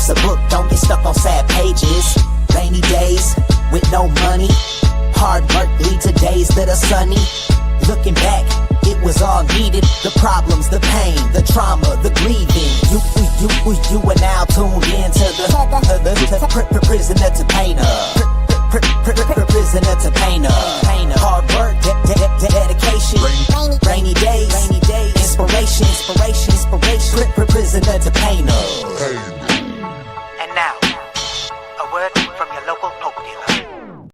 it's a book, don't get stuck on sad pages. Rainy days with no money, hard work lead to days that are sunny. Looking back, it was all needed. The problems, the pain, the trauma, the grieving. You are now tuned into the prisoner to painter. Prisoner to painter. Hard work, dedication. Rainy days, inspiration. Prisoner to painter. And now, a word from your local Pope dealer.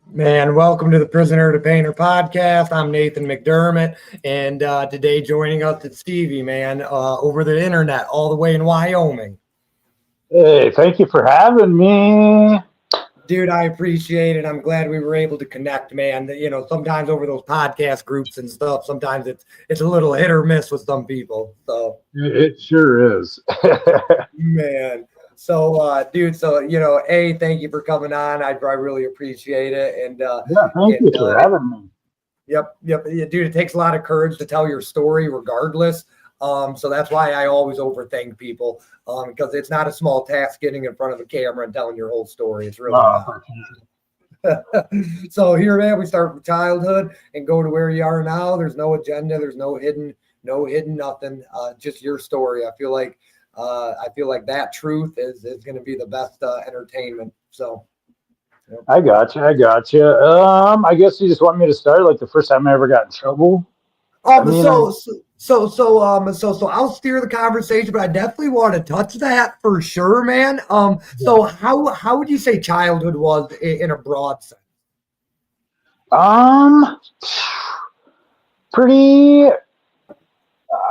Man, welcome to the Prisoner to Painter podcast. I'm Nathan McDermott, and today joining us is Stevie, man, over the internet, all the way in Wyoming. Hey, thank you for having me. Dude, I appreciate it. I'm glad we were able to connect, man. You know, sometimes over those podcast groups and stuff, sometimes it's a little hit or miss with some people. So it sure is. Man. So, dude, you know, thank you for coming on. I really appreciate it. And thank you for having me. Yep. Dude, it takes a lot of courage to tell your story regardless. So that's why I always overthink people, because it's not a small task getting in front of a camera and telling your whole story. It's really not. So here, man, we start with childhood and go to where you are now. There's no agenda. There's no hidden nothing. Just your story. I feel like that truth is going to be the best entertainment. So. Yep. I got you. I guess you just want me to start like the first time I ever got in trouble. So I'll steer the conversation, but I definitely want to touch that for sure, man. So how would you say childhood was in a broad sense? Pretty.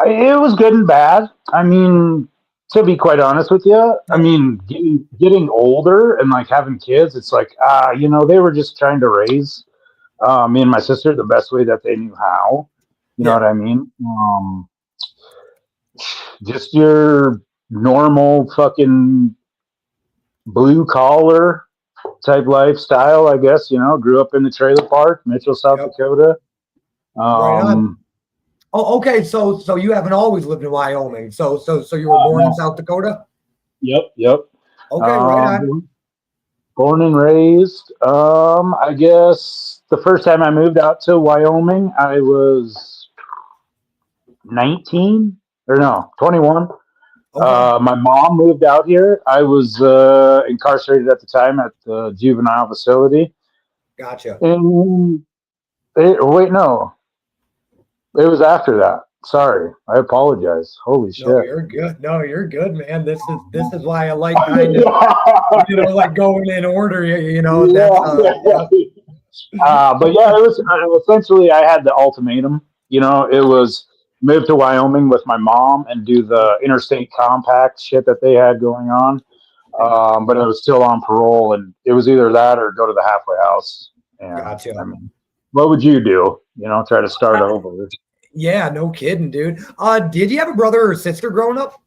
It was good and bad. I mean, to be quite honest with you, I mean, getting older and like having kids, it's like you know, they were just trying to raise me and my sister the best way that they knew how. You know what I mean? Just your normal fucking blue collar type lifestyle, I guess. You know, grew up in the trailer park, Mitchell, South Dakota. Right on. Oh, okay. So you haven't always lived in Wyoming. So you were born in South Dakota? Yep. Okay, right on. Born and raised. I guess the first time I moved out to Wyoming, I was 21. Okay. My mom moved out here. I was incarcerated at the time at the juvenile facility. Gotcha. And it was after that. Sorry, I apologize. Holy shit. No, you're good. You're good, man. This is why I like kind of like going in order. You know. But yeah, it was essentially I had the ultimatum. You know, it was move to Wyoming with my mom and do the interstate compact shit that they had going on. But I was still on parole, and it was either that or go to the halfway house. And, gotcha. I mean, what would you do? You know, try to start over. Yeah, no kidding, dude. Did you have a brother or sister growing up?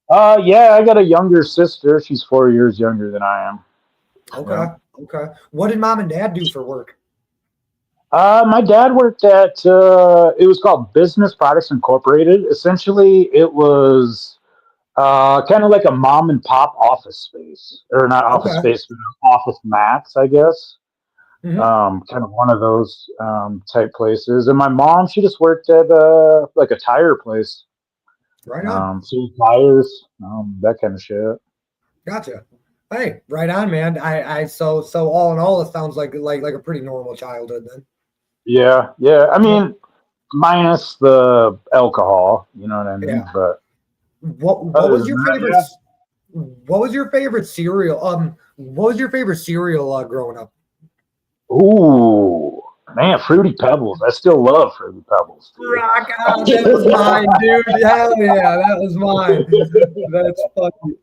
Yeah, I got a younger sister. She's 4 years younger than I am. Okay. What did mom and dad do for work? My dad worked at, it was called Business Products Incorporated. Essentially, it was kind of like a mom and pop office space. Or not office space, but office mats, I guess. Mm-hmm. Kind of one of those type places. And my mom, she just worked at like a tire place. Right on. Sold tires, that kind of shit. Gotcha. Hey, right on, man. So all in all, it sounds like a pretty normal childhood then. Yeah. I mean, minus the alcohol, you know what I mean? Yeah. But what was your favorite? Yeah. What was your favorite cereal? What was your favorite cereal growing up? Ooh, man, Fruity Pebbles. I still love Fruity Pebbles. Dude. Rock on, that was mine, dude. Hell yeah, that was mine. That's funny.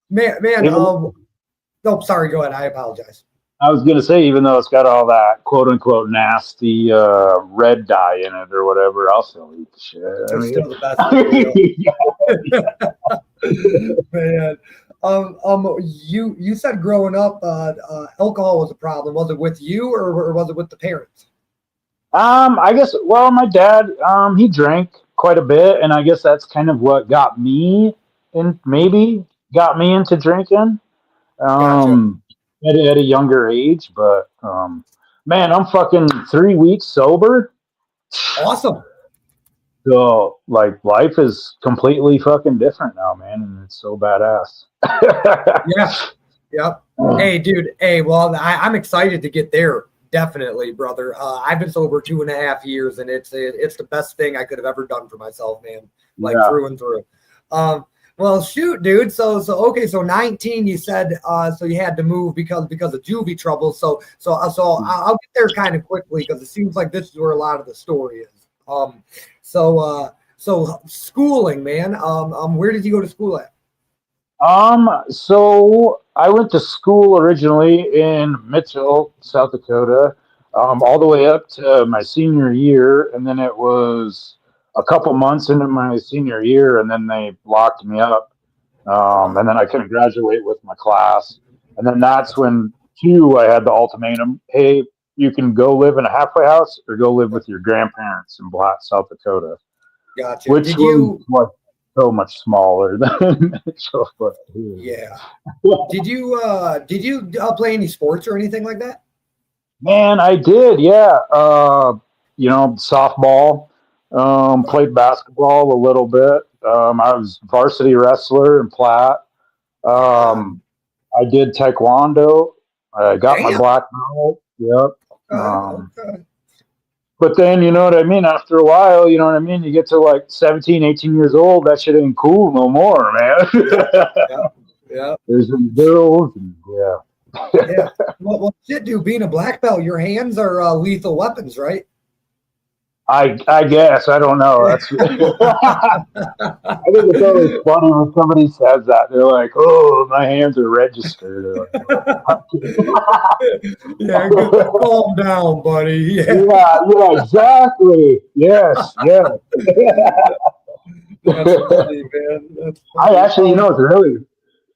Man. Oh, sorry. Go ahead. I apologize. I was gonna say, even though it's got all that quote unquote nasty red dye in it or whatever, I'll still eat the shit. It's still the best. Man. You said growing up, alcohol was a problem. Was it with you or was it with the parents? I guess. Well, my dad, he drank quite a bit, and I guess that's kind of what got me and maybe got me into drinking Gotcha. at a younger age. But man, I'm fucking 3 weeks sober. Awesome. So like life is completely fucking different now, man, and it's so badass. Yeah. Yep. Hey, dude. Hey, well, I'm excited to get there. Definitely, brother. I've been sober 2.5 years, and it's the best thing I could have ever done for myself, man. Like Yeah. through and through. Well, shoot, dude. So okay. So 19, you said. So you had to move because of juvie trouble. So I'll get there kind of quickly because it seems like this is where a lot of the story is. So schooling, man. Where did you go to school at? So I went to school originally in Mitchell, South Dakota, all the way up to my senior year, and then it was a couple months into my senior year, and then they locked me up, and then I couldn't graduate with my class, and then that's when I had the ultimatum: hey, you can go live in a halfway house or go live with your grandparents in Blatt, South Dakota, Gotcha. which Did was you? like so much smaller than Mitchell. But, Yeah. Did you play any sports or anything like that? man, I did, yeah. Softball. Played basketball a little bit. I was varsity wrestler in Platt. Yeah. Um, I did taekwondo. I got my Damn. black belt. Yep. Okay. Okay. But then, you know what I mean? After a while, you know what I mean? You get to like 17, 18 years old, that shit ain't cool no more, man. Yep. Yep. Yep. There's some girls, and yeah. Yeah. Well, shit, dude. Being a black belt, your hands are lethal weapons, right? I guess I don't know. That's I think it's always funny when somebody says that. They're like, "Oh, my hands are registered." Yeah. Calm down, buddy. Yeah. Yeah, exactly. Yes, yes. That's funny, man. That's I funny. actually, it's really.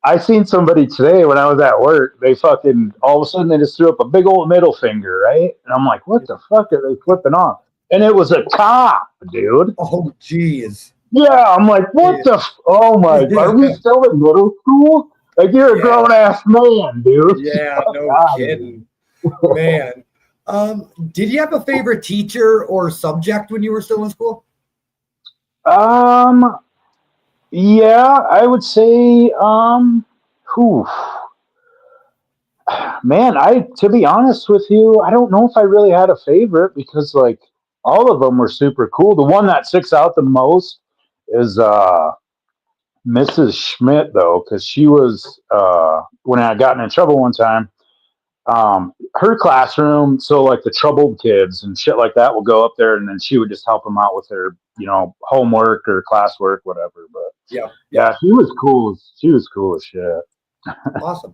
I seen somebody today when I was at work. They fucking all of a sudden they just threw up a big old middle finger, right? And I'm like, "What the fuck are they flipping off?" And it was a cop, dude. Oh, geez. Yeah, I'm like, what Yeah. the? Oh my! Are we still in middle school? Like, you're a Yeah. grown ass man, dude. Yeah. Fuck No outta here. kidding, man. Did you have a favorite teacher or subject when you were still in school? Um, yeah, I would say, whew, man, to be honest with you, I don't know if I really had a favorite because like all of them were super cool. The one that sticks out the most is Mrs. Schmidt though, because she was when I got in trouble one time. Her classroom, so like the troubled kids and shit like that will go up there, and then she would just help them out with their homework or classwork, whatever. But Yeah. yeah, she was cool. She was cool as shit. Awesome.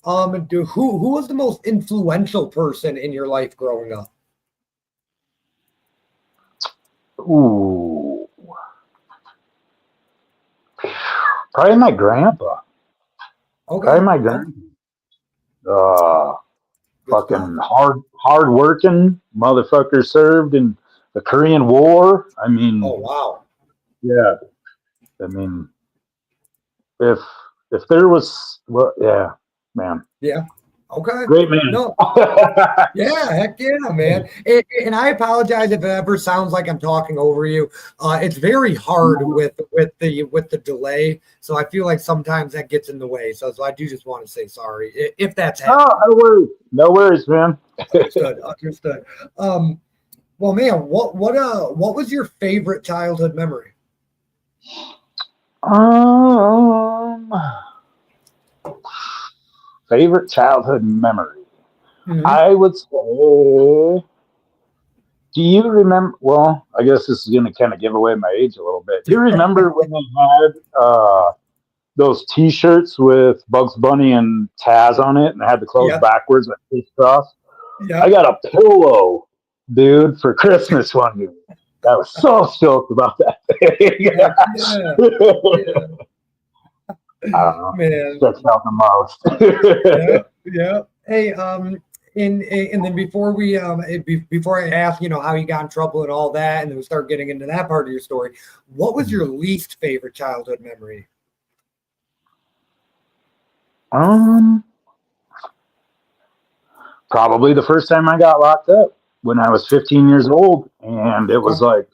Who was the most influential person in your life growing up? Ooh, probably my grandpa. Probably Okay. my Oh, grandpa. Uh, good stuff. Fucking hard working motherfucker, served in the Korean War. I mean, Oh, wow. yeah. I mean, if there was, well, yeah, man, Yeah. Okay. great man. No. Yeah. Heck yeah, man. And I apologize if it ever sounds like I'm talking over you. It's very hard with the delay, so I feel like sometimes that gets in the way. So I do just want to say sorry if that's Oh, happening. no worries, man. Understood. Understood. Well, man, what was your favorite childhood memory? Um, Favorite childhood memory. Mm-hmm. I would say. Do you remember? Well, I guess this is going to kind of give away my age a little bit. Do you remember when they had those T-shirts with Bugs Bunny and Taz on it, and they had the clothes Yep. backwards like crisscross? I Yep. got a pillow, dude, for Christmas one year. I was so stoked about that thing. Heck yeah. Yeah. I don't know. Man. Sticks out the most. Yeah. Yeah. Hey, and then before I ask, how you got in trouble and all that, and then we start getting into that part of your story, what was your least favorite childhood memory? Um, Probably the first time I got locked up when I was 15 years old, and it was like,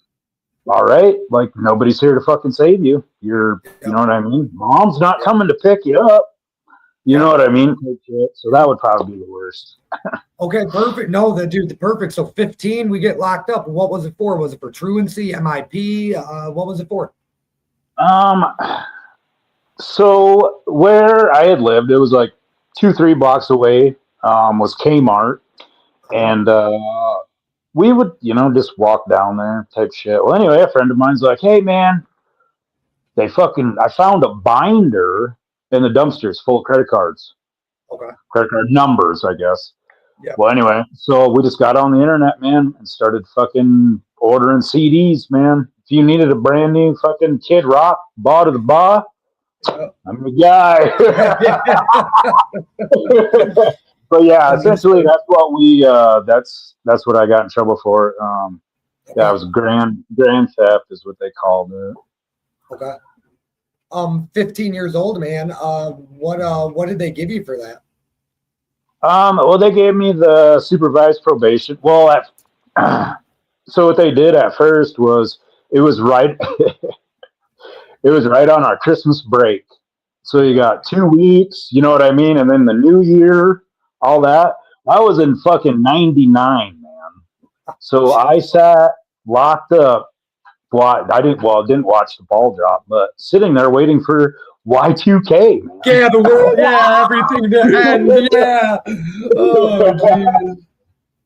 all right, like nobody's here to fucking save you. You know what I mean? Mom's not coming to pick you up. You know what I mean? So that would probably be the worst. Okay, perfect. No, the perfect. So 15, we get locked up. What was it for? Was it for truancy, MIP? What was it for? Um, so where I had lived, it was like 2, 3 blocks away. Was Kmart, and we would, just walk down there type shit. Well, anyway, a friend of mine's like, "Hey, man, I found a binder in the dumpsters full of credit cards, Okay. credit card numbers, I guess." Yeah. Well, anyway, so we just got on the internet, man, and started fucking ordering CDs, man. If you needed a brand new fucking Kid Rock, to the bar, I'm the guy. But yeah, essentially that's what that's what I got in trouble for. Yeah, it was grand theft is what they called it. Okay. 15 years old, man. What did they give you for that? Well, they gave me the supervised probation. Well, so what they did at first was it was right it was right on our Christmas break. So you got 2 weeks, you know what I mean, and then the New Year, all that. I was in fucking 99, man. So I sat locked up. Well, I didn't watch the ball drop, but sitting there waiting for Y2K, man. Yeah, the world, yeah, everything to end, yeah. Oh, geez.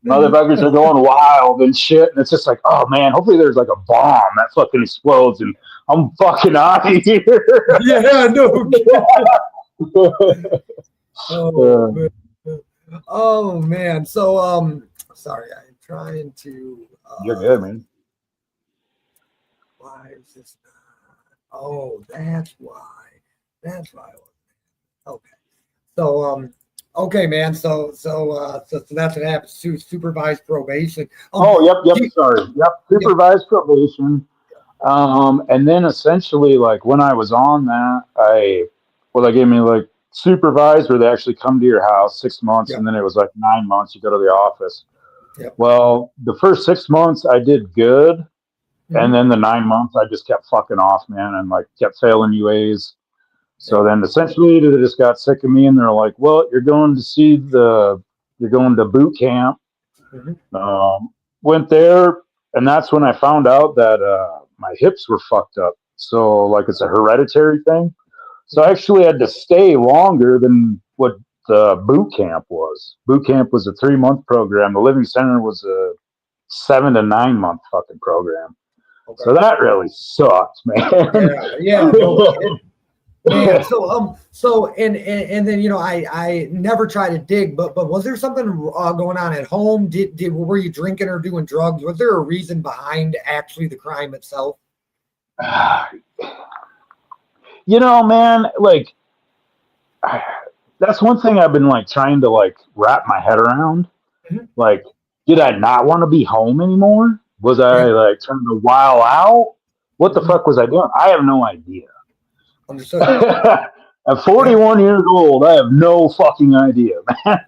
Motherfuckers are going wild and shit, and it's just like, oh man, hopefully there's like a bomb that fucking explodes and I'm fucking out of here. Yeah, no kidding. Oh man. So sorry, I'm trying to You're good, man. Why is this not? Oh, that's why. Okay. So okay, man. So that's what happens to supervised probation. Yep. Sorry. Yep. Supervised probation. And then essentially, like when I was on that, they gave me like supervised, where they actually come to your house 6 months, and then it was like 9 months. You go to the office. Yep. Well, the first 6 months I did good, and then the 9 months I just kept fucking off, man, and like kept failing UAs. So then essentially they just got sick of me, and they're like, "Well, you're going to boot camp." Went there, and that's when I found out that my hips were fucked up. So like it's a hereditary thing. So I actually had to stay longer than what the boot camp was. Boot camp was a 3-month program. The Living Center was a 7 to 9 month fucking program. Okay. So that really sucked, man. Yeah. Man, so and then I never try to dig, but was there something going on at home? Were you drinking or doing drugs? Was there a reason behind actually the crime itself? Man, like that's one thing I've been like trying to like wrap my head around. Like, did I not want to be home anymore? Was I like trying to while out? What the fuck was I doing? I have no idea. Understood. At 41 years old, I have no fucking idea, man.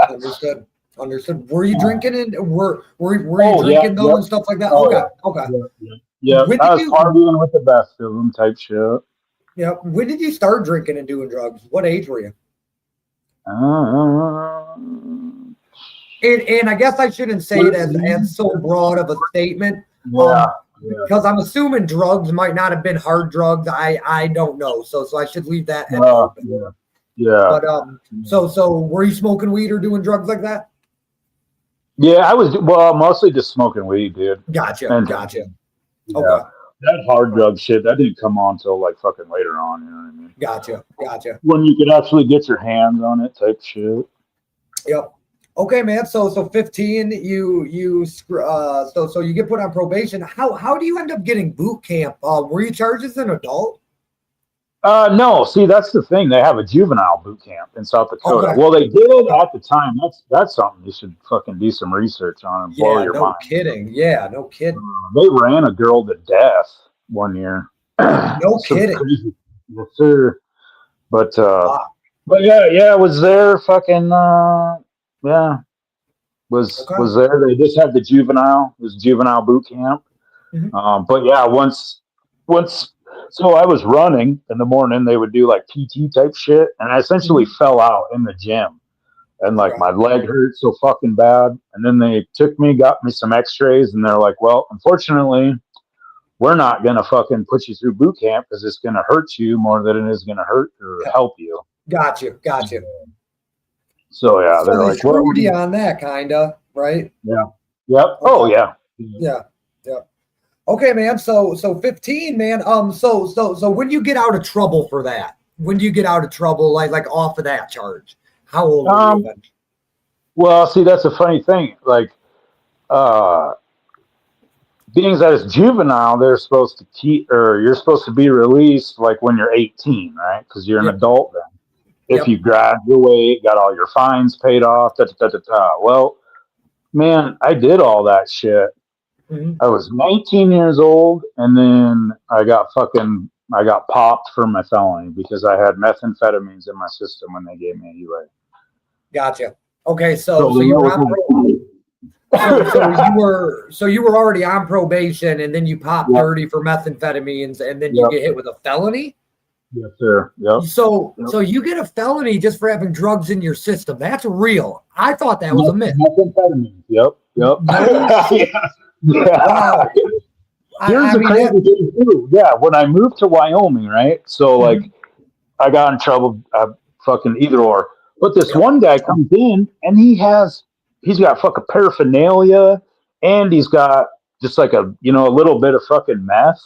Understood. Were you drinking and were you drinking though and stuff like that? Okay. Yeah. I was partying with the best of them type shit. Yeah. When did you start drinking and doing drugs? What age were you? And I guess I shouldn't say it as so broad of a statement. Because I'm assuming drugs might not have been hard drugs. I don't know. So I should leave that open. Yeah. But so were you smoking weed or doing drugs like that? Yeah, I was mostly just smoking weed, dude. Gotcha. Yeah. Okay. That hard drug shit, that didn't come on till like fucking later on, you know what I mean? Gotcha. When you could actually get your hands on it type shit. Yep. Okay, man. So 15, so you get put on probation. How do you end up getting boot camp? Were you charged as an adult? No. See, that's the thing. They have a juvenile boot camp in South Dakota. Okay. Well, they did at the time. That's something you should fucking do some research on and blow your mind. Yeah, no kidding. They ran a girl to death one year. No kidding. Yes, sir. But But yeah, I was there. Fucking yeah, Okay. was there. They just had the juvenile. It was juvenile boot camp. Mhm. But yeah, once so I was running in the morning. They would do like PT type shit, and I essentially Mhm. fell out in the gym, and like Okay. my leg hurt so fucking bad. And then they took me, got me some X-rays, and they're like, "Well, unfortunately, we're not gonna fucking put you through boot camp because it's gonna hurt you more than it is gonna hurt or Yeah. help you." Got you. Got you. So yeah, So they're they like, "Well, screwed you on that, kinda, right? yeah, yep, oh Okay. yeah." Yeah. Yeah. Okay, man. So 15, man. So when you get out of trouble for that, when do you get out of trouble, like off of that charge? How old were you Um, then? well, see, that's a funny thing. Like, uh, being that it's juvenile, they're supposed to keep, or you're supposed to be released like when you're 18, right? Because you're an Yep. adult then. If Yep. you graduate, got all your fines paid off, da, da, da, da, da. Well, man, I did all that shit. Mhm. I was 19 years old, and then I got popped for my felony because I had methamphetamines in my system when they gave me a UA. Gotcha. Okay, So so you were on yeah, so you were already on probation, and then you pop yep, dirty for methamphetamines, and then you yep, get hit with a felony. yes, sir, yep, yep. So you get a felony just for having drugs in your system. That's real. I thought that was a myth. Methamphetamines, yep, yep. No shit. Yeah, yeah. Wow. Here's I the mean that. crazy thing too. Yeah, when I moved to Wyoming, right? So like Mhm. I got in trouble, fucking either or. But this Yep. one guy comes in and he's got fucking paraphernalia, and he's got just like a little bit of fucking meth.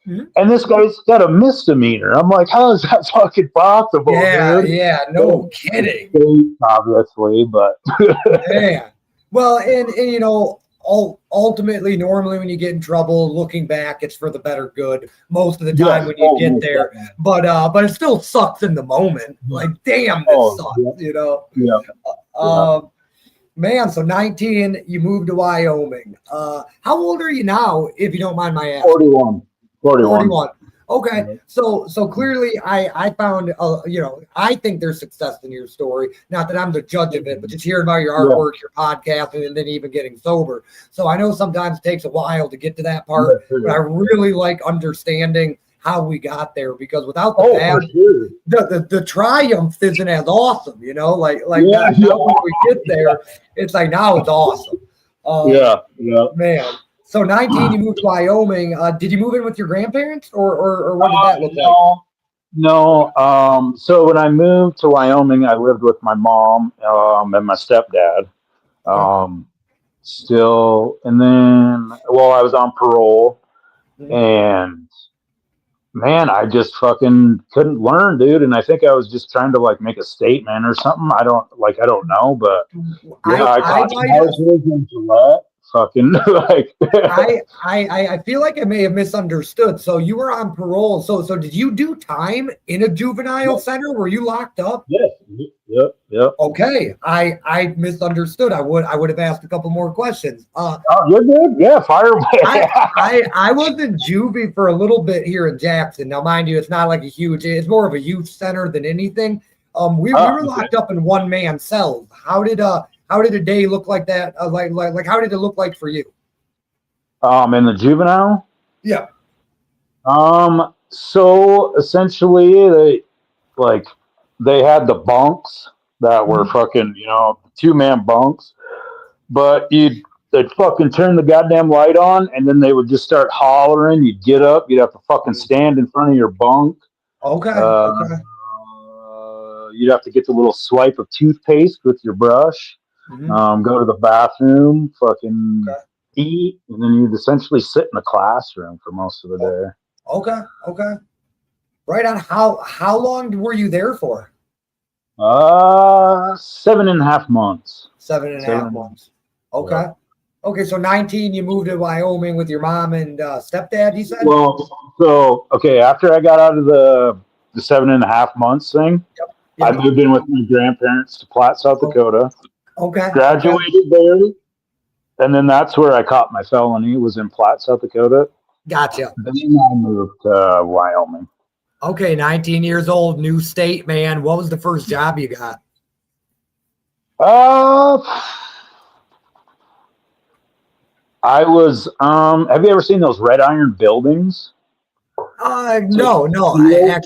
Mhm. And this guy's got a misdemeanor. I'm like, how is that fucking possible, Yeah, dude? yeah, no Well, the kidding. state, obviously, but Man. Well, and ultimately, normally when you get in trouble, looking back, it's for the better good most of the time yes, when you oh, get most there. definitely. But it still sucks in the moment. Yeah. Like, damn, this Oh, sucks, yeah, you know. yeah, yeah. Um, man, so 19, you moved to Wyoming. How old are you now, if you don't mind my asking? 41. 41. 41. Okay, Yeah. so clearly I found I think there's success in your story. Not that I'm the judge of it, but just hearing about your Yeah. artwork, your podcasting, and then even getting sober. So I know sometimes it takes a while to get to that part, Yes, sir. but I really like understanding how we got there because without the Oh, past, for sure. the triumph isn't as awesome, like Yeah, now when we get there, it's like now it's awesome. Um, yeah, yeah. Man. So 19, you moved to Wyoming. Did you move in with your grandparents, or what did that look like? No, no. So when I moved to Wyoming, I lived with my mom and my stepdad. Okay. Um, Still, and then I was on parole, Mhm. and man, I just fucking couldn't learn, dude. And I think I was just trying to like make a statement or something. I don't know, but yeah, I I caught some might have. houses in Gillette. Fucking like, I feel like I may have misunderstood. So you were on parole. So did you do time in a juvenile center? Were you locked up? yes, yep, yep. Okay, I misunderstood. I would have asked a couple more questions. Oh, you're good. Yeah, fire away. I was in juvie for a little bit here in Jackson. Now, mind you, it's not like a huge. It's more of a youth center than anything. We were Okay. locked up in one man cells. How did a day look like that? Like how did it look like for you? In the juvenile. Yeah. So essentially, like they had the bunks that were Mhm. fucking, 2-man bunks, but they'd fucking turn the goddamn light on, and then they would just start hollering. You'd get up, you'd have to fucking stand in front of your bunk. Okay. Uh, Okay. you'd have to get the little swipe of toothpaste with your brush. Mhm. Go to the bathroom, fucking Okay. eat, and then you'd essentially sit in the classroom for most of the Oh, day. okay. Okay. Right on. How long were you there for? 7.5 months. Seven and a half Seven. months. Okay. Okay. So 19, you moved to Wyoming with your mom and stepdad. You said. Well, so okay, after I got out of the 7.5 months thing, I Yeah. moved in with my grandparents to Platte, South Oh, Dakota. okay. Okay. Graduated there, and then that's where I caught my felony. Was in Platte, South Dakota. Gotcha. Then I moved to Wyoming. Okay, 19 years old, new state, man. What was the first job you got? Uh, I was. Have you ever seen those red iron buildings? It's like No, no. steel.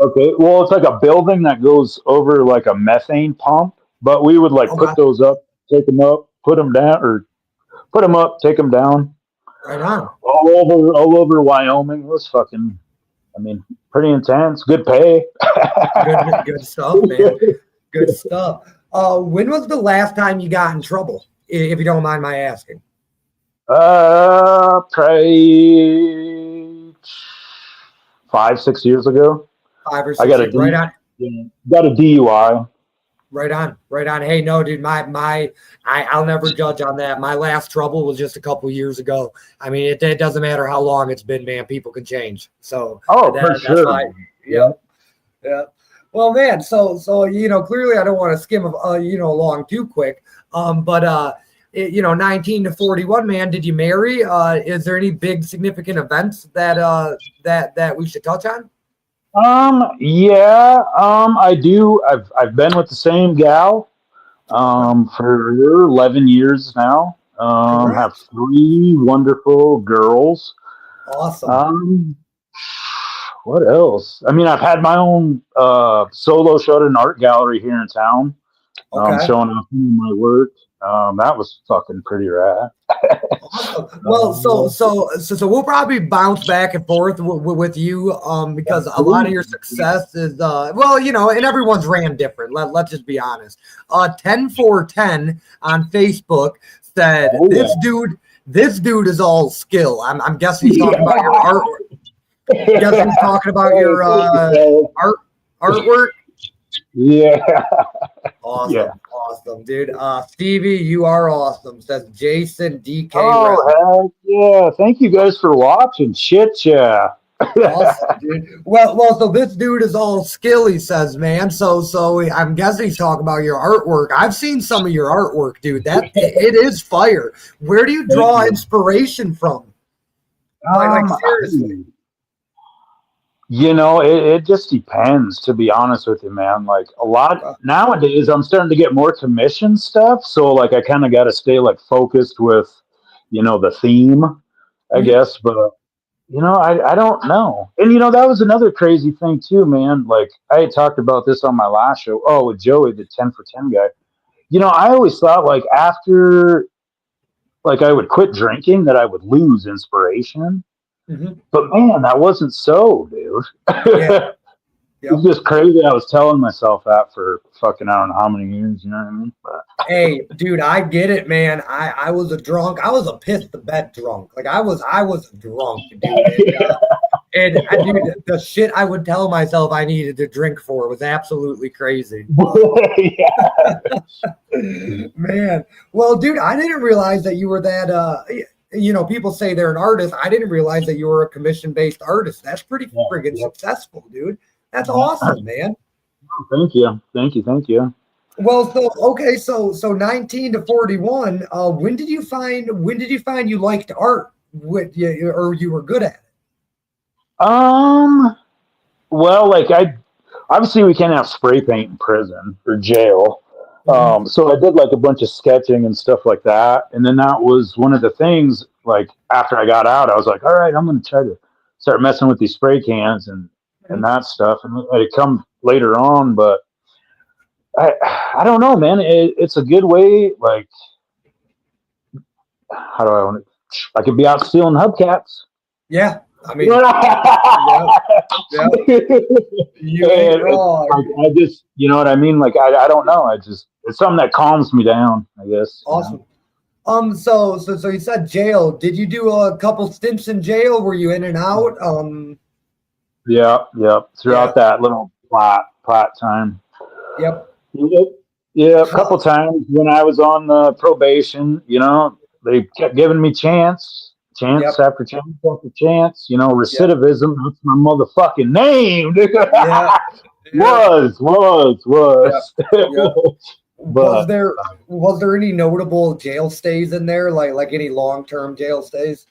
Okay, well, it's like a building that goes over like a methane pump. But we would like Okay, put those up, take them up, put them down, or put them up, take them down, right on. all over Wyoming. It was fucking. I mean, pretty intense. Good pay. Good stuff, man. Good stuff. When was the last time you got in trouble? If you don't mind my asking. Probably 5, 6 years ago. 5 or 6 years. Right on. Got a DUI. Right on, right on. Hey, no, dude, I'll never judge on that. My last trouble was just a couple years ago. I mean, it doesn't matter how long it's been, man. People can change. So Oh, for that's sure. why. Yeah, yeah. Well, man, so clearly I don't want to skim along too quick. But 19 to 41, man. Did you marry? Is there any big significant events that we should touch on? Yeah, I do. I've been with the same gal, Okay. for 11 years now. Have Congrats. 3 wonderful girls. Awesome. Um, what else? I mean, I've had my own, solo show at an art gallery here in town, Okay. showing off my work. That was fucking pretty rad. Awesome. Well, so we'll probably bounce back and forth with you, because a lot of your success is, and everyone's ran different. Let's just be honest. 10-4-10 on Facebook said Oh, this dude is all skill. I'm guessing he's talking about your artwork. Guessing he's talking about your artwork. yeah. Awesome. Yeah. Awesome, dude. Stevie, you are awesome, says Jason DK. Oh, heck yeah. Thank you guys for watching. Shit, yeah. Awesome, dude. Well, so this dude is all skill, he says, man. So I'm guessing he's talking about your artwork. I've seen some of your artwork, dude. It is fire. Where do you draw inspiration from? Like seriously. It just depends, to be honest with you, man. Like a lot nowadays, I'm starting to get more commission stuff. So like I kind of got to stay like focused with, the theme, I Mhm. guess. But I don't know. And that was another crazy thing too, man. Like I had talked about this on my last show. Oh, with Joey, the 10 for 10 guy. I always thought like after like I would quit drinking that I would lose inspiration. Mhm. But man, that wasn't so, dude. Yeah. It's just crazy. I was telling myself that for fucking I don't know how many years, you know what I mean? But Hey, dude, I get it, man. I was a drunk. I was a piss the bed drunk. Like I was drunk, dude. Dude, the shit I would tell myself I needed to drink for was absolutely crazy. Man. Well, dude, I didn't realize that you were that people say they're an artist. I didn't realize that you were a commission-based artist. That's pretty friggin' successful, dude. That's awesome, man. Thank you. Thank you. Thank you. Well, so 19 to 41. When did you find you liked art? Or you were good at it? Well, like I obviously we can't have spray paint in prison or jail. So I did like a bunch of sketching and stuff like that. And then that was one of the things, like after I got out, I was like, all right, I'm going to try to start messing with these spray cans and that stuff. And it come later on, but I don't know, man. It's a good way. Like, how do I want it? I could be out stealing hubcaps. Yeah. I mean, you ain't wrong. I just, you know what I mean? Like, I don't know. It's something that calms me down, I guess. Awesome. So you said jail. Did you do a couple stints in jail? Were you in and out? Yeah. Throughout that little plot time. Yep. Yeah, a couple times when I was on probation, they kept giving me chance after chance after chance. Recidivism. That's my motherfucking name. Yeah. Was. Yep. But was there any notable jail stays in there? Like any long-term jail stays?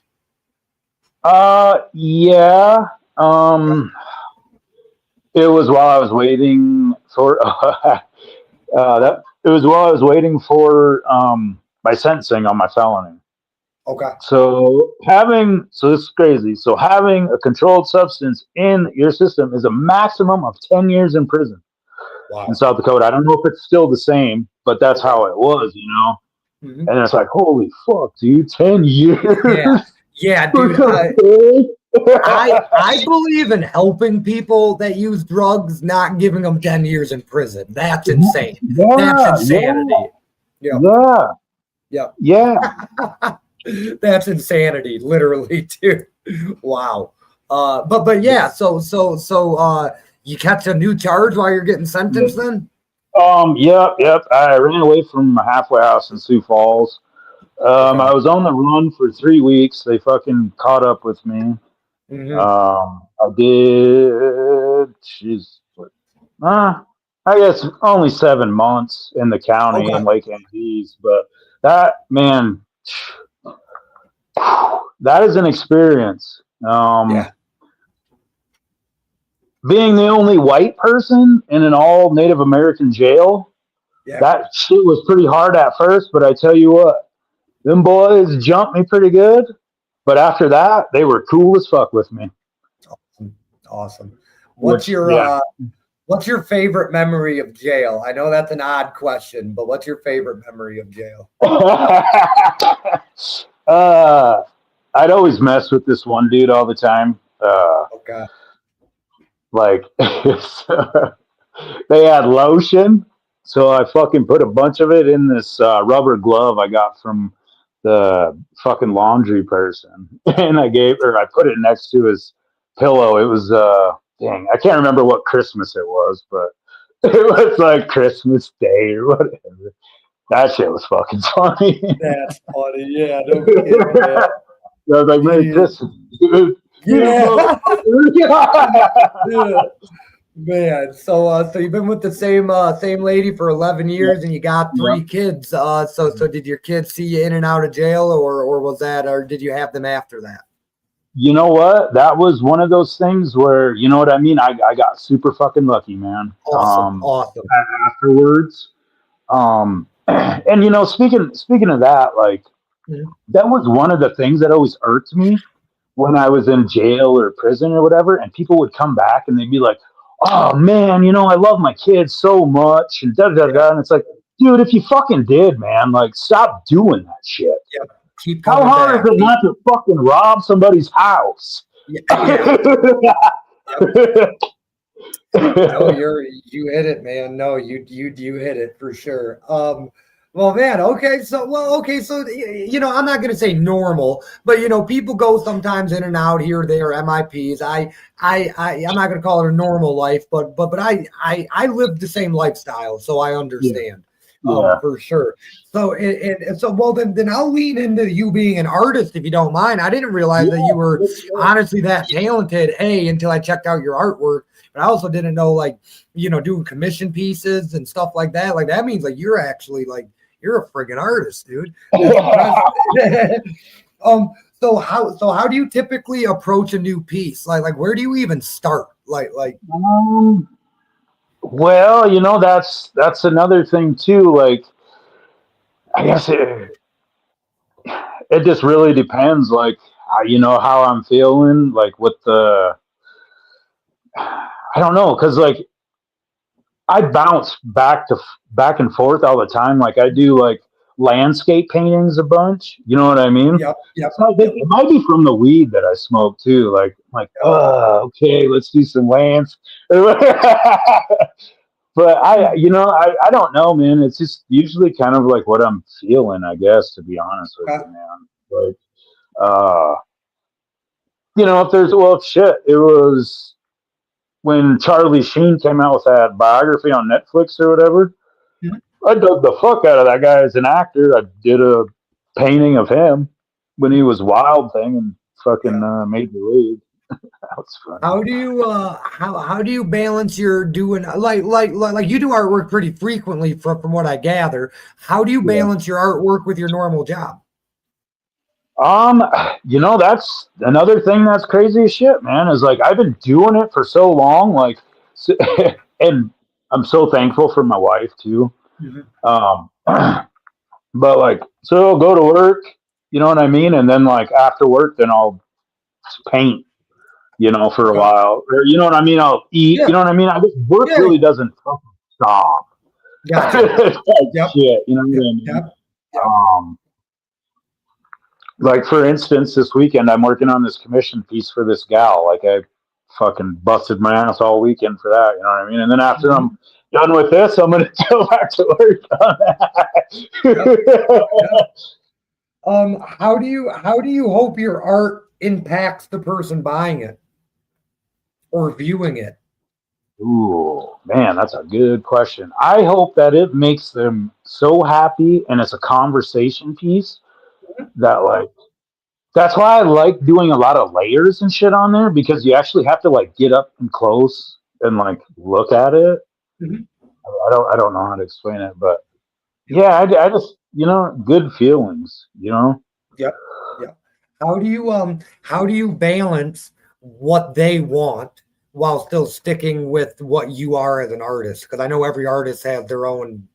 Yeah. It was while I was waiting for that. It was while I was waiting for my sentencing on my felony. Okay. So this is crazy. So having a controlled substance in your system is a maximum of 10 years in prison in Wow. South Dakota. I don't know if it's still the same, but that's Okay. how it was, you know. Hmm. And it's like, holy fuck, dude, 10 Yeah. years Yeah, for dude. something. I believe in helping people that use drugs, not giving them 10 years in prison. That's insane. That's Yeah, insanity. Yep. yeah, Yep. yeah. That's insanity, literally, too. Wow. But yeah, so you catch a new charge while you're getting sentenced then? Yep. I ran away from a halfway house in Sioux Falls. Okay. I was on the run for 3 weeks. They fucking caught up with me. Hmm. I did, jeez, I guess only 7 months in the county in Okay. Lake Andes, but that, man, that is an experience. Yeah. Being the only white person in an all Native American jail, Yeah. that shit was pretty hard at first, but I tell you what, them boys jumped me pretty good. But after that, they were cool as fuck with me. Awesome. Awesome. What's Which, your yeah. uh what's your favorite memory of jail? I know that's an odd question, but what's your favorite memory of jail? uh, I'd always mess with this one dude all the time. Okay. Like, they had lotion, so I fucking put a bunch of it in this rubber glove I got from the fucking laundry person, and I put it next to his pillow. It was dang, I can't remember what Christmas it was, but it was like Christmas Day or whatever. That shit was fucking funny. That's funny. Yeah, no kidding, man. I was like, Merry Yeah. Christmas, dude. You Yeah. motherfucker. Yeah. Man, so you've been with the same lady for 11 Yeah, years and you got yeah. 3 kids. So did your kids see you in and out of jail or did you have them after that? You know what? That was one of those things where, you know what I mean? I got super fucking lucky, man. Awesome. Awesome. Afterwards. And speaking of that, like Mhm. that was one of the things that always irked me when I was in jail or prison or whatever, and people would come back and they'd be like, "Oh man, I love my kids so much," and da da Yeah. da. And it's like, dude, if you fucking did, man, like stop doing that shit. Yep. Keep How coming hard back. is it not to fucking rob somebody's house? Yeah. Yeah. Yep. No, you hit it, man. No, you hit it for sure. Well, man, okay, so I'm not gonna say normal, but people go sometimes in and out here, there, MIPs. I'm not gonna call it a normal life, but I live the same lifestyle, so I Yeah, understand, yeah. for sure. So and so well then I'll lean into you being an artist if you don't mind. I didn't realize that you were honestly that talented, until I checked out your artwork. But I also didn't know, like, doing commission pieces and stuff like that. Like, that means, like, you're actually, like, you're a friggin' artist, dude. That's impressive. So how do you typically approach a new piece? Like where do you even start? Like. Um, well, that's another thing too. Like, I guess it just really depends. Like, how I'm feeling. Like, with I don't know, because like I bounce back and forth all the time. Like, I do like landscape paintings a bunch. You know what I mean? Yep, yep, So I think yep. it might be from the weed that I smoke too. Like, okay, let's do some lands. But I don't know, man. It's just usually kind of like what I'm feeling, I guess, to be honest with Okay. you, man. Like, uh, if there's, well, shit, it was when Charlie Sheen came out with that biography on Netflix or whatever. Mhm. I dug the fuck out of that guy as an actor. I did a painting of him when he was Wild Thing and fucking Yeah. Major League. That was funny. How do you balance your doing like you do artwork pretty frequently from what I gather? How do you Yeah. balance your artwork with your normal job? Um, that's another thing that's crazy as shit, man. Is like I've been doing it for so long. Like and I'm so thankful for my wife too. Mhm. Um, but like, so I'll go to work, you know what I mean? And then like after work, then I'll paint, for a Okay. while, or you know what I mean? I'll eat, you Yeah. know what I mean? I guess work Yeah. really doesn't fucking stop. Gotcha. It's like Yep. shit, you know what Yep. I mean? Yep. Yep. Um, like for instance, this weekend I'm working on this commission piece for this gal. Like I fucking busted my ass all weekend for that. You know what I mean? And then after I'm Mhm. done with this, I'm gonna go back to work on Yep. that. Yep. How do you hope your art impacts the person buying it or viewing it? Ooh, man, that's a good question. I hope that it makes them so happy and it's a conversation piece that like that's why I like doing a lot of layers and shit on there because you actually have to like get up and close and like look at it. Mhm. I don't know how to explain it, but Yep. yeah, I just good feelings. Yep. Yep. How do you balance what they want while still sticking with what you are as an artist? Because I know every artist has their own,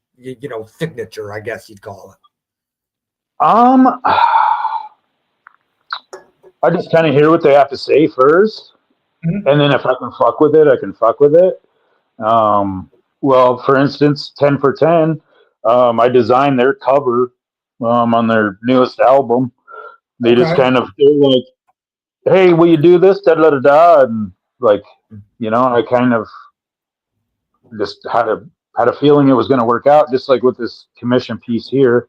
signature, I guess you'd call it. I just kind of hear what they have to say first, Mhm. and then if I can fuck with it, I can fuck with it. Um, well, for instance, 10 for 10, I designed their cover on their newest album. They just Okay. kind of they're like, "Hey, will you do this?" Da da da da, and like, I kind of just had a feeling it was going to work out, just like with this commission piece here.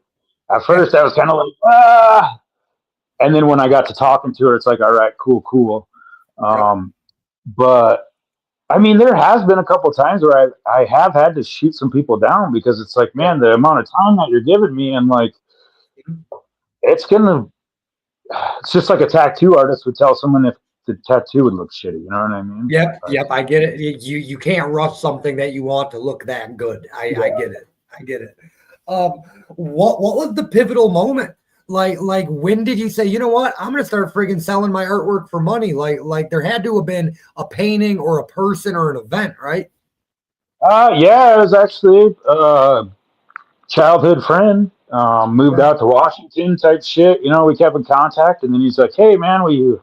At Yeah. first, I was kind of like, and then when I got to talking to her, it's like, all right, cool, cool. Yep. Um, but I mean, there has been a couple times where I have had to shoot some people down because it's like, Yeah. man, the amount of time that you're giving me, and like, Mhm. it's gonna, it's just like a tattoo artist would tell someone if the tattoo would look shitty. You know what I mean? Yep. Like, Yep. I get it. You can't rush something that you want to look that good. I yeah. get it. I get it. What was the pivotal moment? Like when did you say, you know what, I'm gonna start friggin' selling my artwork for money? Like there had to have been a painting or a person or an event, right? Yeah, it was actually a childhood friend. Moved Okay. out to Washington type shit. We kept in contact, and then he's like, "Hey, man, will you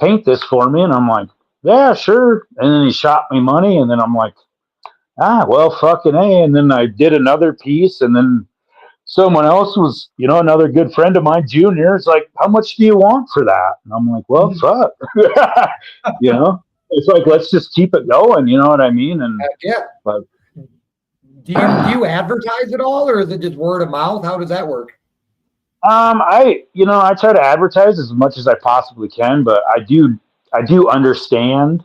paint this for me?" And I'm like, "Yeah, sure." And then he shot me money, and then I'm like, well, fucking A. And then I did another piece, and then someone else was, another good friend of mine, Junior, is like, "How much do you want for that?" And I'm like, "Well, Mhm. fuck." you know, it's like, let's just keep it going. You know what I mean? And Heck yeah. like, Do you advertise at all, or is it just word of mouth? How does that work? I try to advertise as much as I possibly can, but I do understand.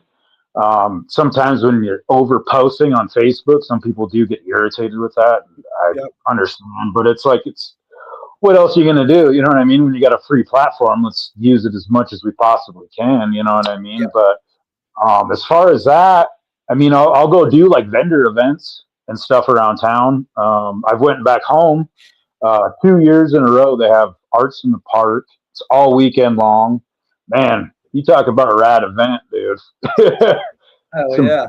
Sometimes when you're over posting on Facebook, some people do get irritated with that. I Yep. understand, but it's like, what else are you going to do? You know what I mean? When you got a free platform, let's use it as much as we possibly can. You know what I mean? Yep. But as far as that, I mean, I'll go do like vendor events and stuff around town. I've went back home 2 years in a row. They have Arts in the Park. It's all weekend long. Man, you talk about a rad event, dude. Oh Some yeah.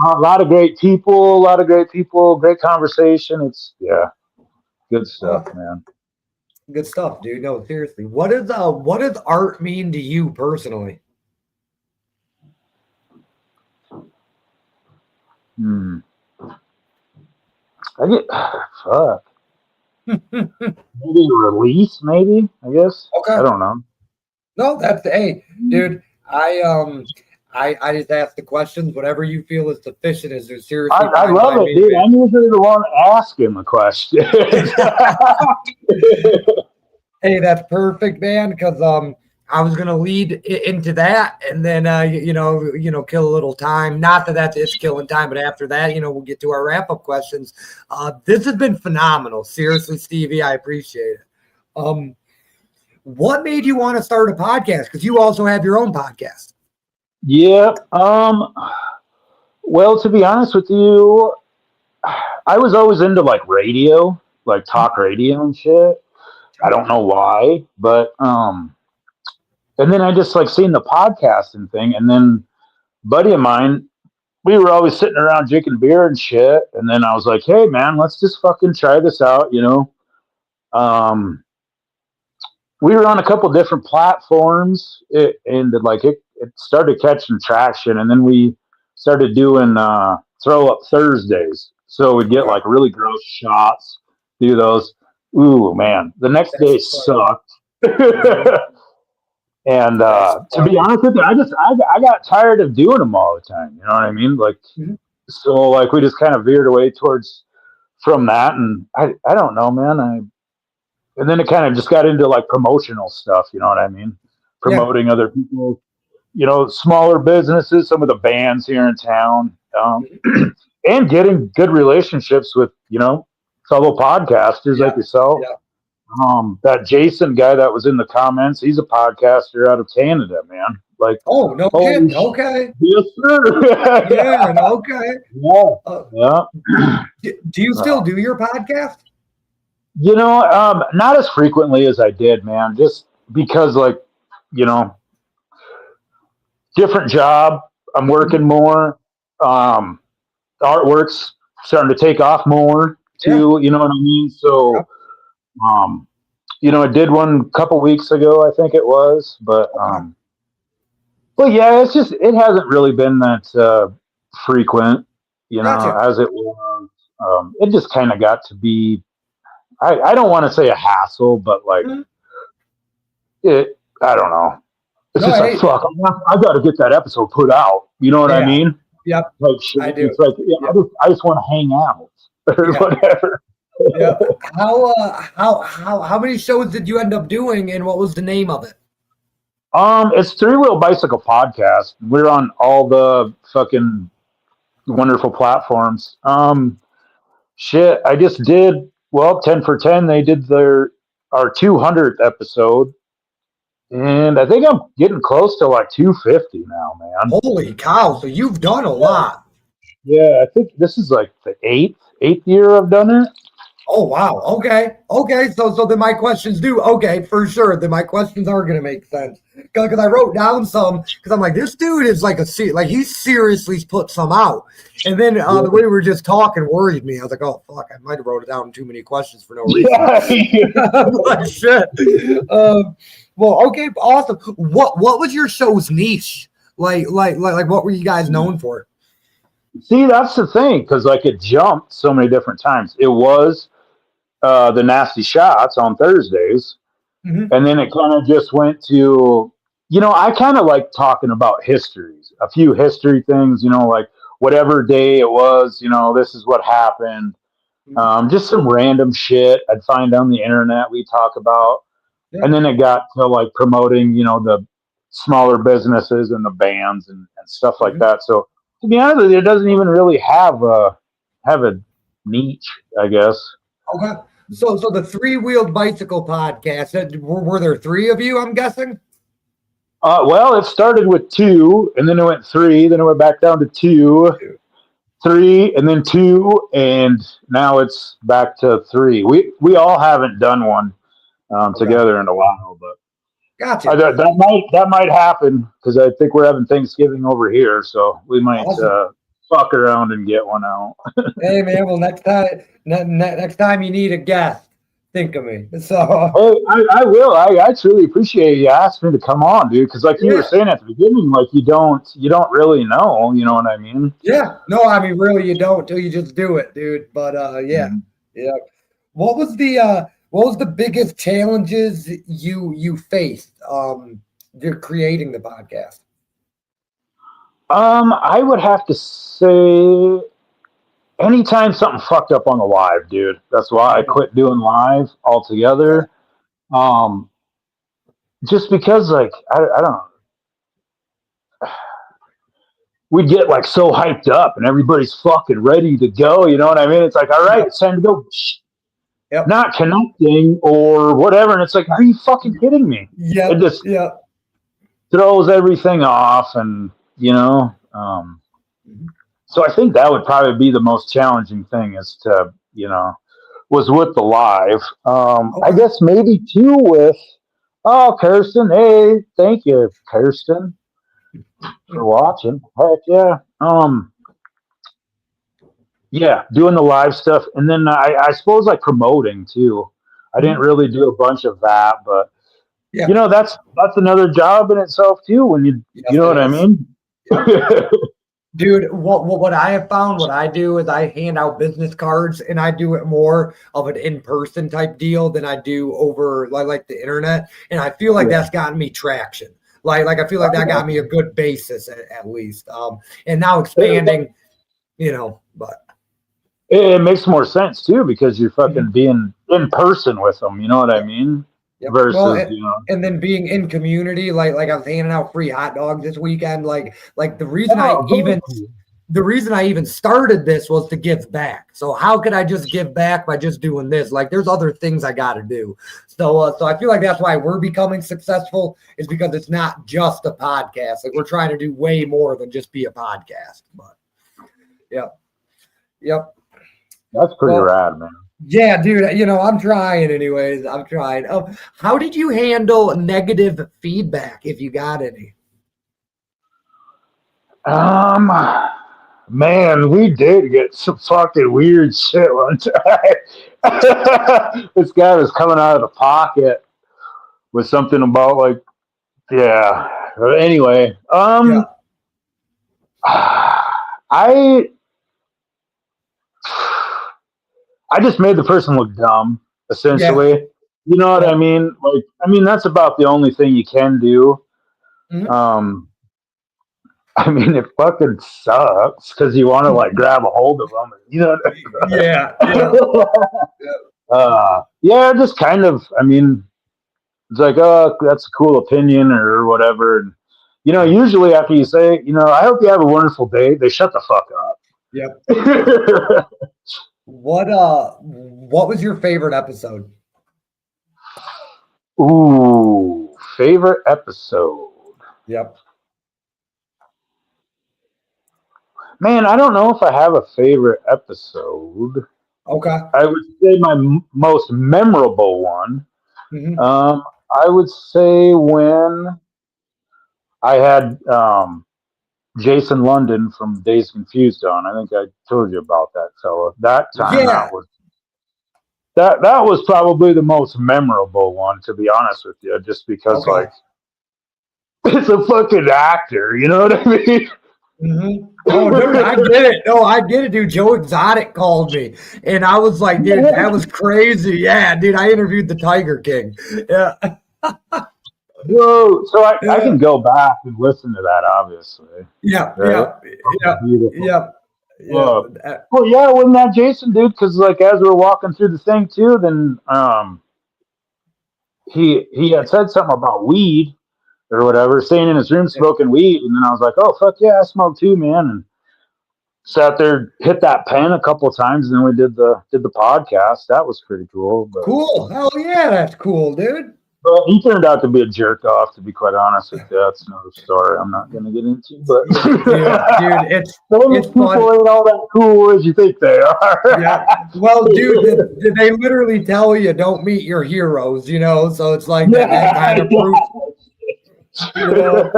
a lot of great people, a lot of great people, great conversation. It's yeah, good stuff, Oh, man. good stuff, dude. No, seriously. What does art mean to you personally? Hmm. I get fuck. Maybe release, maybe. I guess. I Okay. don't know. No, hey, dude. I just ask the questions. Whatever you feel is sufficient is seriously I fine love by it, me, dude. man. I'm usually the one asking the questions. Hey, that's perfect, man. Because I was gonna lead into that, and then kill a little time. Not that it's killing time, but after that, we'll get to our wrap up questions. This has been phenomenal. Seriously, Stevie, I appreciate it. Um, what made you want to start a podcast? Because you also have your own podcast. Yeah. Well, to be honest with you, I was always into like radio, like talk radio and shit. I don't know why, but and then I just like seen the podcasting thing, and then buddy of mine we were always sitting around drinking beer and shit. And then I was like, hey, man, let's just fucking try this out, you know? We were on a couple different platforms, it started catching traction. And then we started doing throw up Thursdays. So we'd get Okay. like really gross shots, do those. Ooh, man, the next day That's funny. sucked. Mhm. And That's to be funny. honest with you, I got tired of doing them all the time. You know what I mean? Like, Mhm. so like we just kind of veered away towards from that, and I don't know, man. And then it kind of just got into like promotional stuff. You know what I mean? Yeah. Promoting other people, you know, smaller businesses, some of the bands here in town, Mhm. and getting good relationships with, you know, fellow podcasters like Yeah. yourself. Yeah. That Jason guy that was in the comments, he's a podcaster out of Canada, man. Like, Oh, no holy kidding. shit. Okay. Yes, sir. Yeah. Okay. Yeah. Uh, Yeah. do you still do your podcast? You know, not as frequently as I did, man, just because, like, you know, different job. I'm Mhm. working more. Um, Artwork's starting to take off more, Yeah. too. You know what I mean? So, Yep. um, you know, I did one a couple weeks ago, I think it was, Okay. but yeah, it's just it hasn't really been that frequent, you know, Gotcha. as it was. It just kind of got to be. I don't want to say a hassle, but like Mhm. it. I don't know. It's No, just like hey. fuck. I got to get that episode put out. You know what I Yeah. mean? Yep. Like shit. I do. It's like yeah, Yeah. I just want to hang out or Yeah. whatever. Yeah. How many shows did you end up doing, and what was the name of it? It's Three Wheel Bicycle Podcast. We're on all the fucking wonderful platforms. Shit, I just did well 10 for 10. They did our 200th episode, and I think I'm getting close to like 250 now, man. Holy cow! So you've done a lot. Yeah, I think this is like the eighth year I've done it. Oh wow. Okay. Okay. So then my questions do. Okay, for sure. Then my questions are gonna make sense because I wrote down some because I'm like this dude is like like he seriously put some out. And then the way we were just talking worried me. I was like, oh fuck, I might have wrote it down too many questions for no reason. Yeah. I'm like shit. Well, okay, awesome. What was your show's niche? Like what were you guys known for? See, that's the thing because like it jumped so many different times. It was the nasty shots on Thursdays. Mm-hmm. And then it kind of just went to, you know, I kind of like talking about histories, a few history things, you know, like whatever day it was, you know, this is what happened. Just some random shit I'd find on the internet we talk about. Yeah. And then it got to like promoting, you know, the smaller businesses and the bands and stuff like Mm-hmm. that. So to be honest with you, it doesn't even really have a niche, I guess. Okay. So the three-wheeled bicycle podcast, were there three of you, I'm guessing? Well, it started with two, and then it went three, then it went back down to two, three, and then two, and now it's back to three. We all haven't done one Okay. together in a while, but Gotcha. that might happen because I think we're having Thanksgiving over here, so we might Awesome. fuck around and get one out. Hey man, well next time you need a guest, think of me. So Hey, I will. I truly appreciate you asking me to come on, dude. Because like you were yeah, saying at the beginning, like you don't really know. You know what I mean? yeah. No, I mean really you don't till you just do it, dude. But yeah. Yeah. What was the biggest challenges you faced you're creating the podcast? I would have to say anytime something fucked up on the live, dude. That's why I Mm, quit doing live okay. altogether. Um, just because like I don't know. We get like so hyped up and everybody's fucking ready to go. You know what I mean? It's like, all right, Yep. it's time to go. Yep. Not connecting or whatever. And it's like, are you fucking kidding me? It Yep. just Yep. throws everything off, and you know. Mhm. So I think that would probably be the most challenging thing is to, you know, was with the live. I Okay. guess maybe too with, oh, Kirsten. Hey, thank you, Kirsten, for watching. Heck yeah. Yeah, doing the live stuff, and then I suppose like promoting too. I didn't Mhm. really do a bunch of that, but Yeah. that's another job in itself too. When you Yes, know it what I is. mean? Yep. Dude, what I have found, what I do is I hand out business cards, and I do it more of an in-person type deal than I do over like the internet. And I feel like Yeah. that's gotten me traction. Like I feel like that got me a good basis at least. And now It, expanding, but it makes more sense too because you're fucking Mhm. being in person with them. You know what I Yep. mean? Yep. Well, Versus, and then being in community, like I was handing out free hot dogs this weekend. Like oh, very cool. the reason I even started this was to give back. So how could I just give back by just doing this? Like there's other things I got to do. So I feel like that's why we're becoming successful is because it's not just a podcast. Like we're trying to do way more than just be a podcast. But yep. Yep. That's pretty Well, rad, man. yeah, dude, I'm trying anyways. I'm trying. How did you handle negative feedback if you got any? Um, Man, we did get some fucking weird shit one time. This guy was coming out of the pocket with something about like, yeah. Anyway, Yeah. I I just made the person look dumb, Yeah. essentially. You know what I Yep. mean? Like, I mean that's about the only thing you can do. Mhm. Um, I mean, it fucking sucks because you want to like grab a hold of them. You know Yeah. Yeah. what yeah, just kind of. I mean, it's like, oh, that's a cool opinion or whatever. And, Yep. usually after you say, I hope you have a wonderful day, they shut the fuck Yep. up. What was your favorite episode? Ooh, favorite episode. Yep. Man, I don't know if I have a favorite episode. Okay. I would say my most memorable one. Hmm. Um, I would say when I had Jason London from Days Confused on. I think I told you about that fella. That time Yeah. that was probably the most memorable one, to be honest with you, just because Okay. like it's a fucking actor, you know what I mean? Hmm. Oh, dude, I get it. No, I get it, dude. Joe Exotic called me, and I was like, dude, that was crazy. Yeah, dude, I interviewed the Tiger King. Yeah. Whoa! So I Yeah. can go back and listen to that, obviously, Yeah. right? Yeah. Fucking Yeah. beautiful. Yeah. Yeah. Uh, well, yeah, wasn't that Jason, dude? Because like as we were walking through the thing too, then he had said something about weed or whatever, staying in his room smoking weed, and then I was like, oh fuck yeah, I smoke too, man, and sat there, hit that pen a couple of times, and then we did the podcast. That was pretty cool, Cool. Hell yeah, that's cool, dude. but he turned out to be a jerk off. To be quite honest with you, that's another story I'm not going to get into. But Yeah, dude, those it's fun. people ain't all that cool as you think they Yeah. are. Well, dude, they literally tell you don't meet your heroes, so it's like that kind of proof, you know.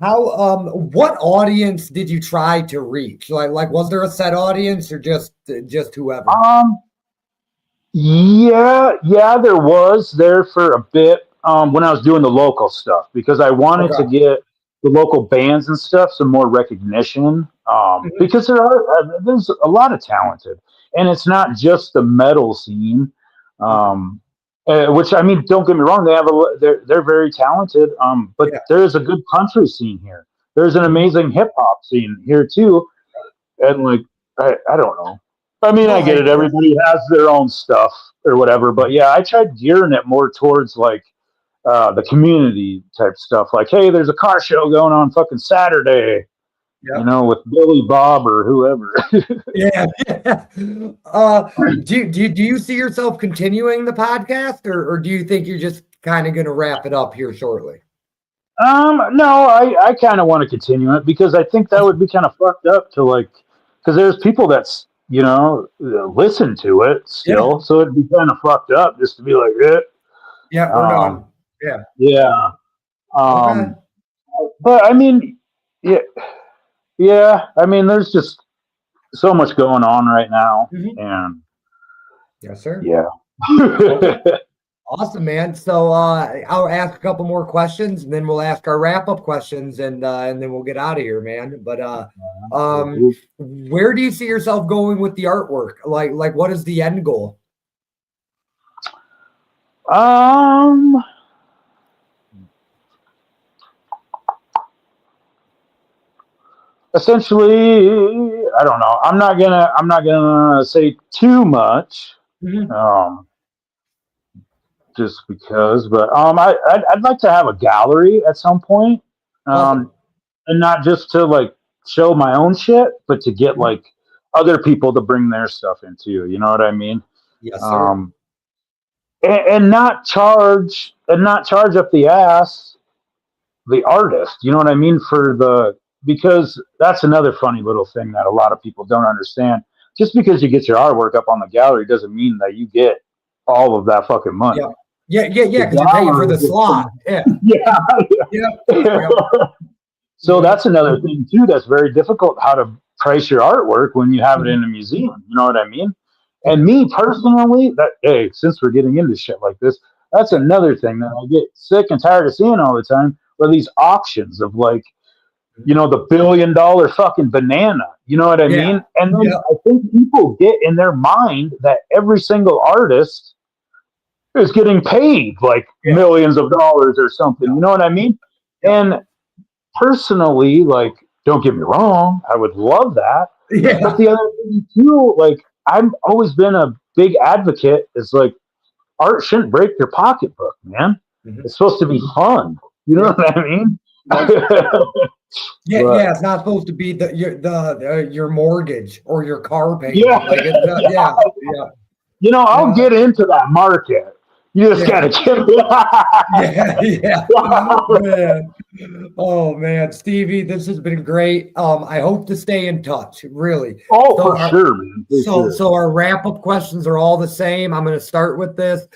Um, what audience did you try to reach? Like was there a set audience or just whoever? um, yeah, there was there for a bit when I was doing the local stuff because I wanted to Okay. get the local bands and stuff some more recognition Mhm. because there's a lot of talented, and it's not just the metal scene, Mhm. um, which I mean, don't get me wrong, they're very talented, but Yeah. there's a good country scene here. There's an Mhm. amazing hip hop scene here too, and like I don't know. I mean, No, I I get it. get it. Everybody has their own stuff or whatever, but yeah, I tried gearing it more towards like the community type stuff. Like, hey, there's a car show going on fucking Saturday, Yep. with Billy Bob or whoever. Yeah. Yeah. Do you see yourself continuing the podcast or do you think you're just kind of going to wrap it up here shortly? No, I kind of want to continue it because I think that would be kind of fucked up to like, because there's people that's listen to it Yeah. still, so it'd be kind of fucked up just to be like, Yeah, we're um, done. Yeah. yeah. Okay. But I mean, yeah, yeah. I mean, there's just so much going on right now, Mhm. and Yes, sir. yeah. Okay. Awesome, man. So I'll ask a couple more questions, and then we'll ask our wrap-up questions, and then we'll get out of here, man. But where do you see yourself going with the artwork? Like what is the end goal? Um, essentially, I don't know. I'm not gonna say too much. Mhm. Um, just because, but I'd like to have a gallery at some point. Awesome. And not just to like show my own shit, but to get Mhm. like other people to bring their stuff into. You know what I mean? Yes, sir. Um, and not charge up the ass the artist. You know what I mean? Because that's another funny little thing that a lot of people don't understand. Just because you get your artwork up on the gallery doesn't mean that you get all of that fucking money. Yeah. Yeah. The Because you're paying for gallery the is slot. Yeah. yeah. Yep. Yep. So Yep. that's another thing too. That's very difficult, how to price your artwork when you have it in a museum. You know what I mean? And Mhm. me personally, that hey, since we're getting into shit like this, that's Yep. another thing that I get sick and tired of seeing all the time. Are these auctions of like, the $1 billion fucking banana. You know what I Yeah. mean? And then Yep. I think people get in their mind that every single artist is getting paid like Yeah. millions of dollars or something. You know what I mean? Yep. And personally, like, don't get me wrong, I would love that. But Yeah. the other thing too, like, I've always been a big advocate is like art shouldn't break your pocketbook, man. Mhm. It's supposed to be fun. You know Yep. what I mean? Yep. Yeah, But yeah, it's not supposed to be your mortgage or your car yeah, payment. Like it's not, yeah, yeah, I'll no, get into that market. You just yeah, gotta get yeah, yeah, man. Oh man, Stevie, this has been great. I hope to stay in touch, really. Oh, So for our sure, man. For sure. so our wrap-up questions are all the same. I'm gonna start with this.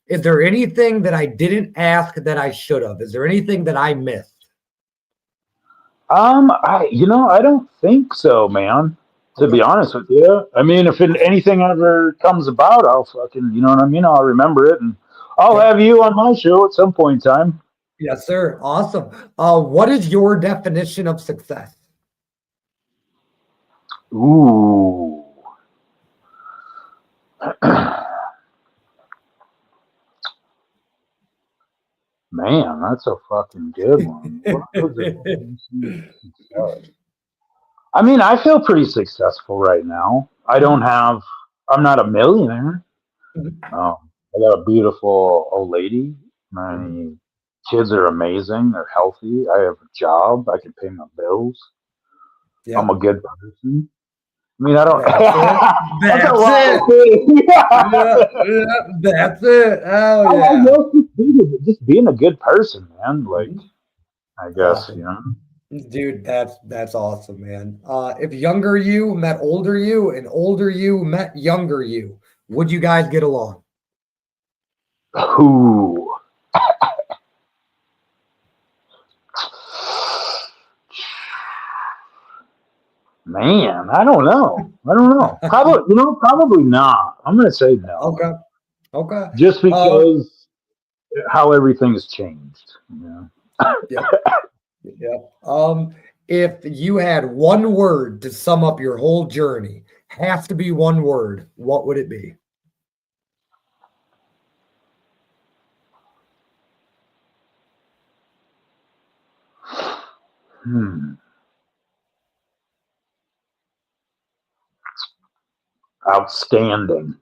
Is there anything that I didn't ask that I should have? Is there anything that I missed? I don't think so, man. To Okay. be honest with you, I mean, if anything ever comes about, I'll fucking, you know what I mean? I'll remember it, and I'll Okay. have you on my show at some point in time. Yes, sir. Awesome. What is your definition of success? Ooh, man, that's a fucking good one. What was the definition of success? I mean, I feel pretty successful right now. I'm not a millionaire. I got a beautiful old lady. My kids are amazing. They're healthy. I have a job. I can pay my bills. I'm a Yep. good person. I mean, I don't. That's it. That's a That's lot it. of things. Yeah, yeah, that's it. Oh I yeah. guess just being a good person, man. Like, I guess, Awesome. Dude, that's awesome, man. If younger you met older you and older you met younger you, would you guys get along? Ooh. Man, I don't know. Probably not. I'm gonna say no. Okay. Okay. Just Uh, because how everything's changed. yep. Yep. If you had one word to sum up your whole journey, has to be one word, what would it be? Hmm. Outstanding.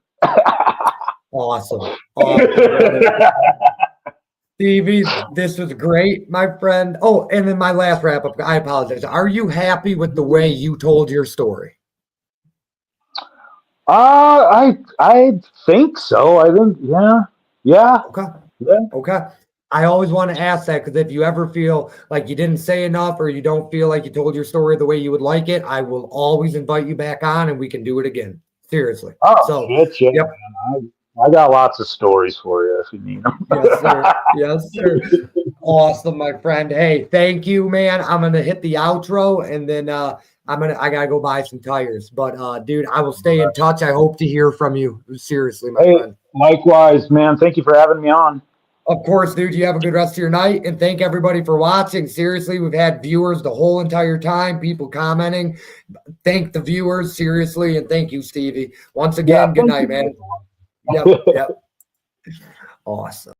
Awesome. Awesome, brother. Stevie, this was great, my friend. Oh, and then my last wrap up, I apologize. Are you happy with the way you told your story? I think so. I think yeah. Okay. Yeah. Okay. I always want to ask that because if you ever feel like you didn't say enough or you don't feel like you told your story the way you would like it, I will always invite you back on and we can do it again. Seriously. Oh So, shit, yeah, yep. man. I got lots of stories for you if you need them. Yes, sir. Yes, sir. Awesome, my friend. Hey, thank you, man. I'm gonna hit the outro and then I gotta go buy some tires. But dude, I will stay in touch. I hope to hear from you. Seriously, my Hey, friend. likewise, man. Thank you for having me on. Of course, dude. You have a good rest of your night, and thank everybody for watching. Seriously, we've had viewers the whole entire time, people commenting. Thank the viewers, seriously, and thank you, Stevie. Once Yeah, again, good thank night, you. man. Yep, yep. Awesome.